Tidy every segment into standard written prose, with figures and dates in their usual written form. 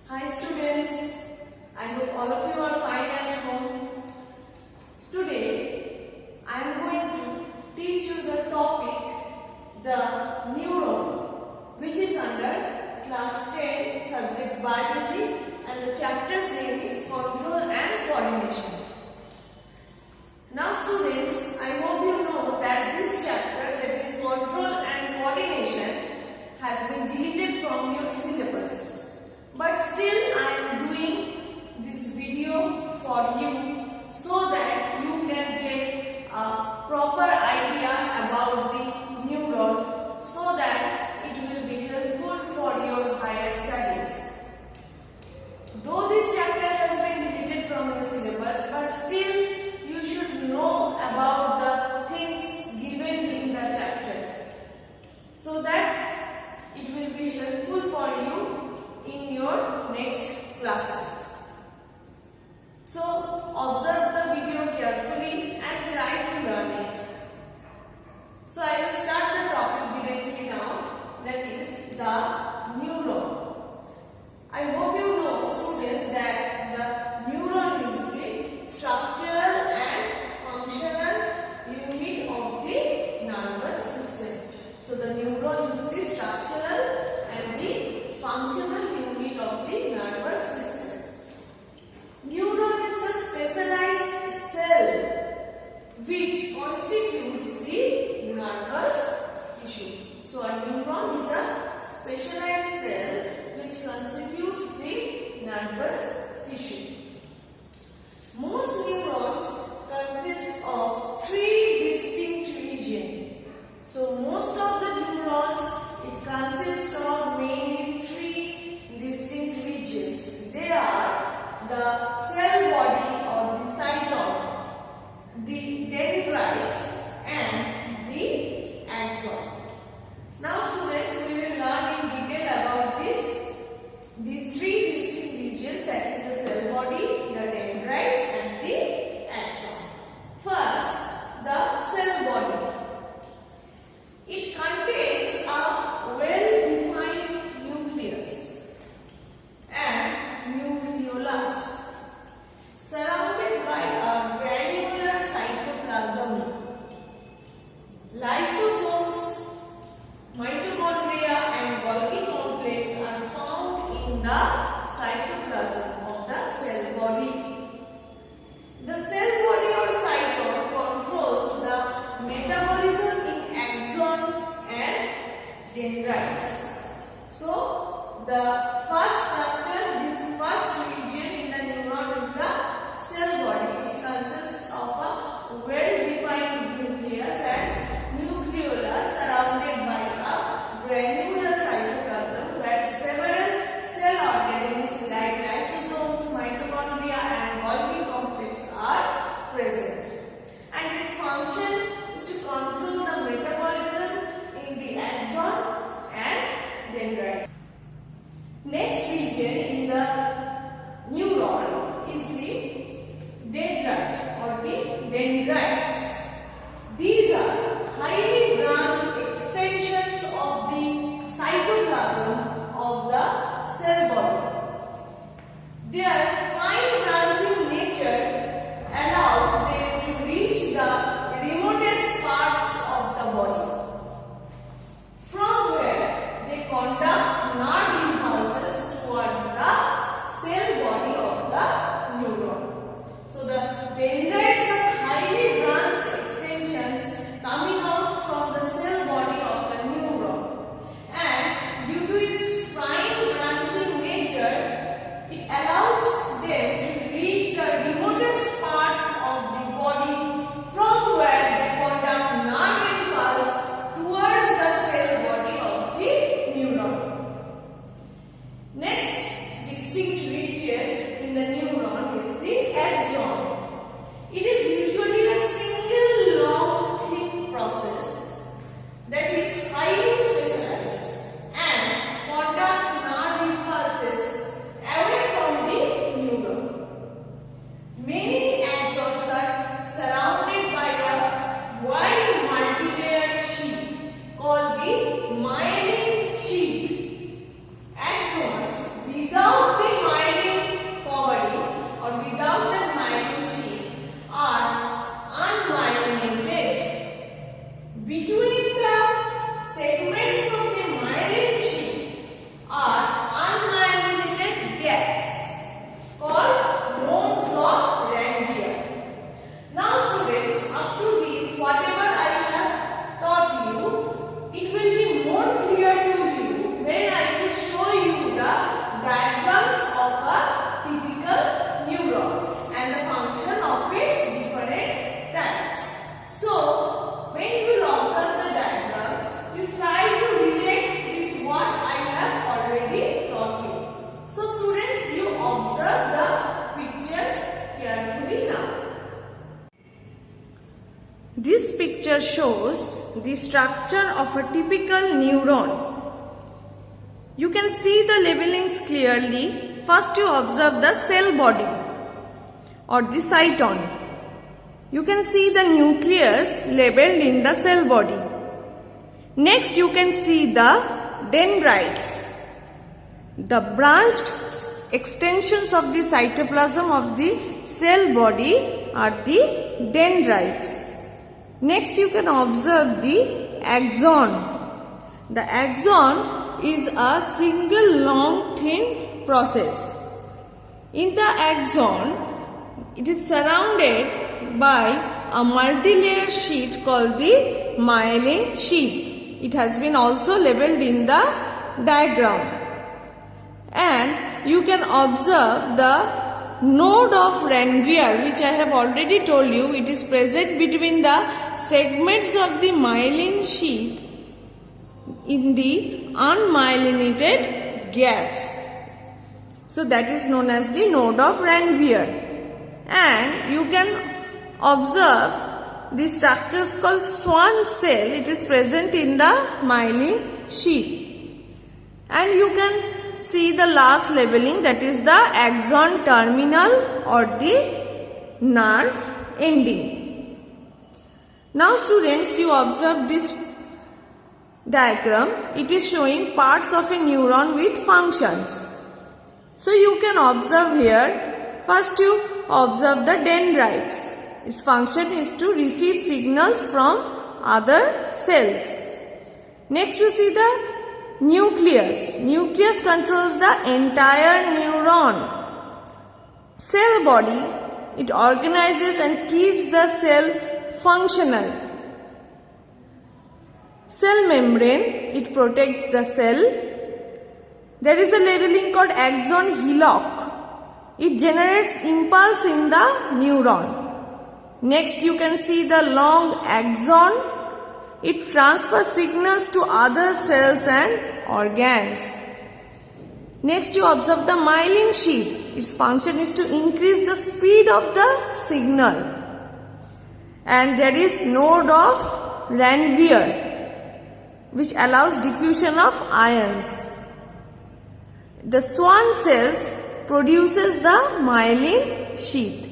Hi students, I hope all of you are fine at home. Today I am going to teach you the topic, the neuron, which is under class 10 subject biology, and the chapter's name is control and coordination. Now students, I hope you know that this chapter, that is control and coordination, has been deleted from your syllabus. But still I am doing this video for you so that you can get a proper idea about the neuron, so that it will be helpful for your higher studies. Though this chapter has been deleted from your syllabus, but still you should know about the things given in the chapter, so that it will be helpful for you in your next classes. So observe the video carefully and try to learn it. So I will start the topic directly now, that is the neuron. I hope you know students that the neuron is the structural and functional unit of the nervous system. So the neuron is the structural and the functional unit of the nervous system. Neuron is the specialized cell which constitutes the nervous tissue. So a neuron is a specialized cell which constitutes the nervous tissue. Most neurons consist of three distinct regions. So most of the neurons, it consists of mainly three distinct regions. They are the cell body or the cytosol, the dendrites and the axon. Now students, we will learn in detail about the three distinct regions, that is the cell body, the dendrites and the axon. First, the cell body. It contains a well-defined nucleus and nucleolus surrounded by a granular cytoplasm. Lysosomes, mitochondria and Golgi complex are found in the cytoplasm of the cell body. The cell body or cytosol controls the metabolism in axon and dendrites. So the first structure, this first region in the neuron is the cell body, which consists of a well-defined nucleus and nucleolus surrounded by a granular cytoplasm, where several cell organelles like lysosomes, mitochondria and Golgi complex are present. And its function is to control the metabolism in the axon and dendrites. shows the structure of a typical neuron. You can see the labelings clearly. First you observe the cell body or the cyton. You can see the nucleus labeled in the cell body. Next you can see the dendrites. The branched extensions of the cytoplasm of the cell body are the dendrites. Next you can observe the axon. The axon is a single long thin process. In the axon, it is surrounded by a multi-layer sheet called the myelin sheath. It has been also labeled in the diagram. And you can observe the node of Ranvier, which I have already told you. It is present between the segments of the myelin sheath in the unmyelinated gaps. So that is known as the node of Ranvier. And you can observe the structures called Schwann cell. It is present in the myelin sheath. And you can see the last labeling, that is the axon terminal or the nerve ending. Now students, you observe this diagram. It is showing parts of a neuron with functions. So you can observe here, first you observe the dendrites. Its function is to receive signals from other cells. Next you see the nucleus. Nucleus controls the entire neuron. Cell body, it organizes and keeps the cell functional. Cell membrane, it protects the cell. There is a labeling called axon hillock. It generates impulse in the neuron. Next you can see the long axon. It transfers signals to other cells and organs. Next you observe the myelin sheath. Its function is to increase the speed of the signal. And there is node of Ranvier, which allows diffusion of ions. The Schwann cells produces the myelin sheath.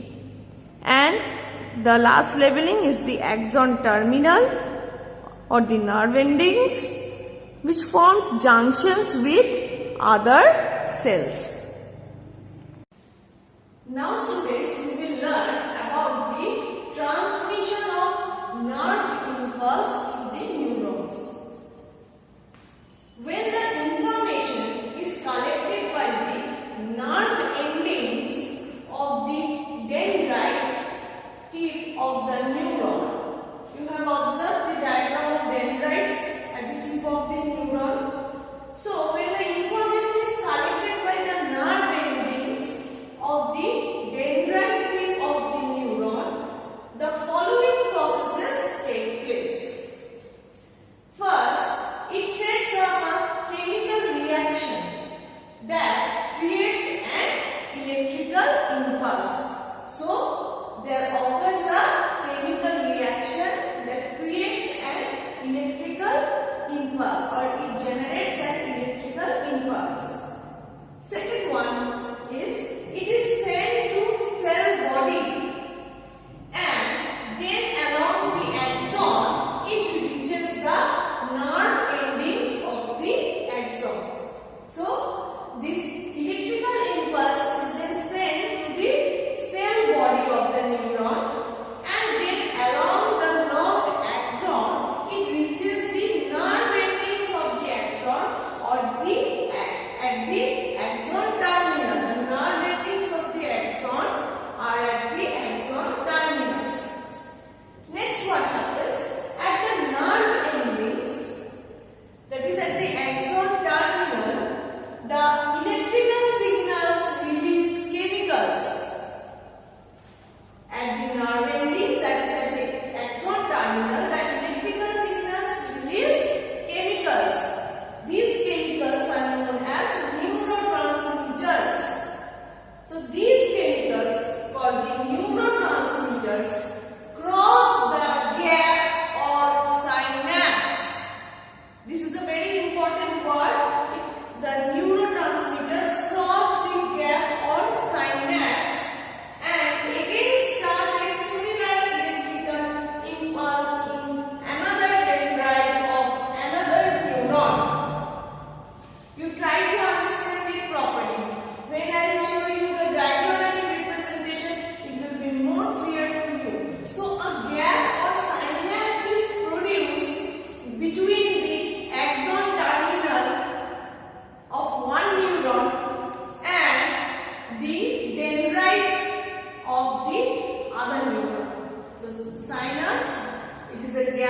And the last labeling is the axon terminal or the nerve endings, which forms junctions with other cells. Now students, we will learn about the transmission of nerve impulse to the neurons. When the information is collected by the nerve endings of the dendrite tip of the neuron, you have observed the diagram of dendrites at the tip of the neuron. So when the information is collected by the nerve endings of the dendrite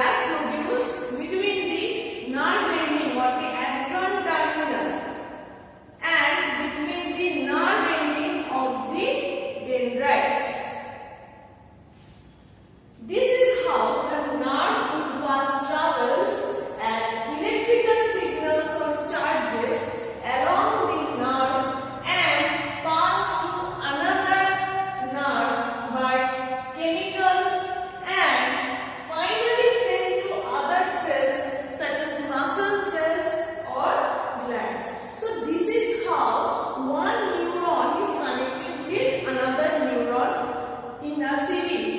gap produced between the nerve ending or the axon terminal and between the nerve ending of the dendrites. This is how the nerve impulse travels as electrical signals or charges along the nerve and pass to another nerve by chemicals and finally sent to other cells such as muscle cells or glands. So this is how one neuron is connected with another neuron in a series.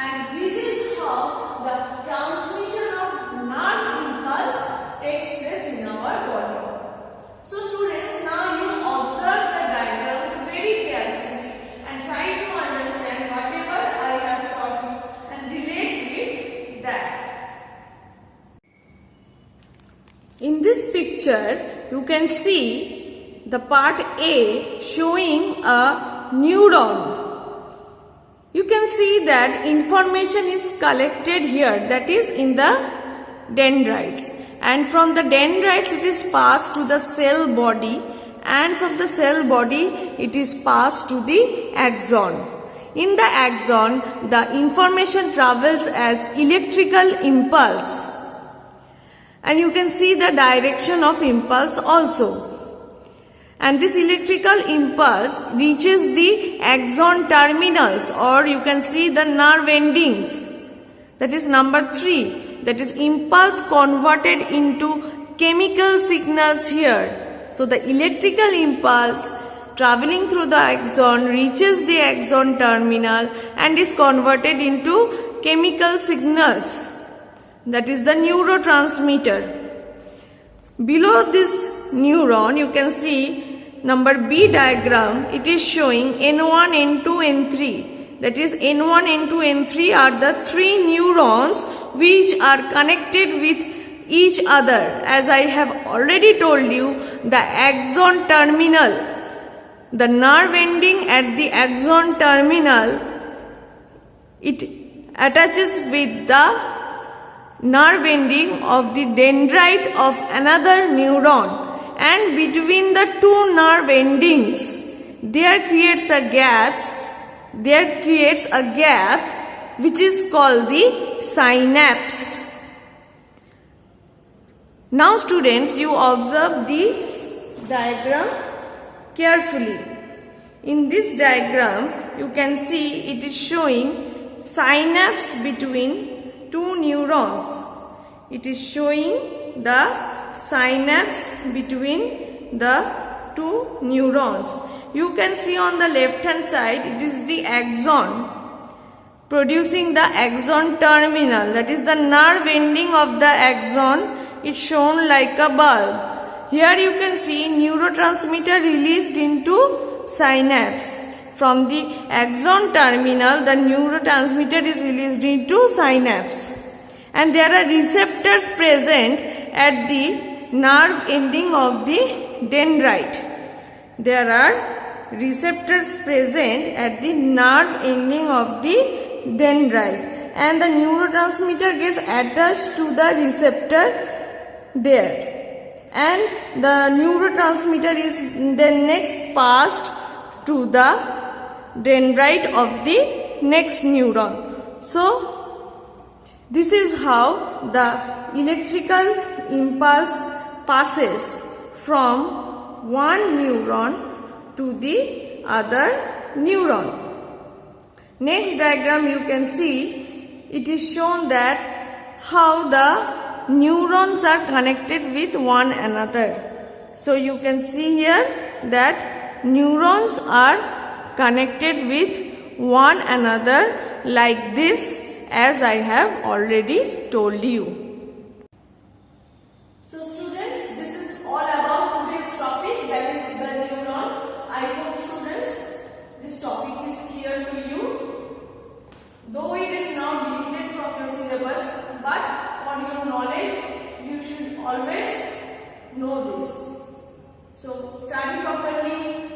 And this is how the transmission of nerve impulse takes place in our body. So students, now you observe the diagrams very carefully and try to understand whatever I have taught you and relate with that. In this picture, you can see the part A showing a neuron. You can see that information is collected here, that is in the dendrites, and from the dendrites it is passed to the cell body, and from the cell body it is passed to the axon. In the axon, the information travels as electrical impulse, and you can see the direction of impulse also. And this electrical impulse reaches the axon terminals, or you can see the nerve endings. That is number 3. That is impulse converted into chemical signals here. So the electrical impulse traveling through the axon reaches the axon terminal and is converted into chemical signals. That is the neurotransmitter. Below this neuron, you can see number B diagram. It is showing N1, N2, N3. That is N1, N2, N3 are the 3 neurons which are connected with each other. As I have already told you, the axon terminal, the nerve ending at the axon terminal, it attaches with the nerve ending of the dendrite of another neuron, and between the 2 nerve endings there creates a gap which is called the synapse. Now students, you observe this diagram carefully. In this diagram you can see it is showing synapse between 2 neurons. It is showing the synapse between the 2 neurons. You can see on the left hand side it is the axon producing the axon terminal, that is the nerve ending of the axon is shown like a bulb. Here you can see neurotransmitter released into synapse. From the axon terminal, the neurotransmitter is released into synapse. And there are receptors present at the nerve ending of the dendrite. There are receptors present at the nerve ending of the dendrite. And the neurotransmitter gets attached to the receptor there. And the neurotransmitter is then next passed to the dendrite of the next neuron. So, this is how the electrical impulse passes from one neuron to the other neuron. Next diagram you can see it is shown that how the neurons are connected with one another. So you can see here that neurons are connected with one another like this, as I have already told you. So students, this is all about today's topic, that is the neuron. I hope students this topic is clear to you. Though it is now deleted from your syllabus, but for your knowledge you should always know this. So study properly,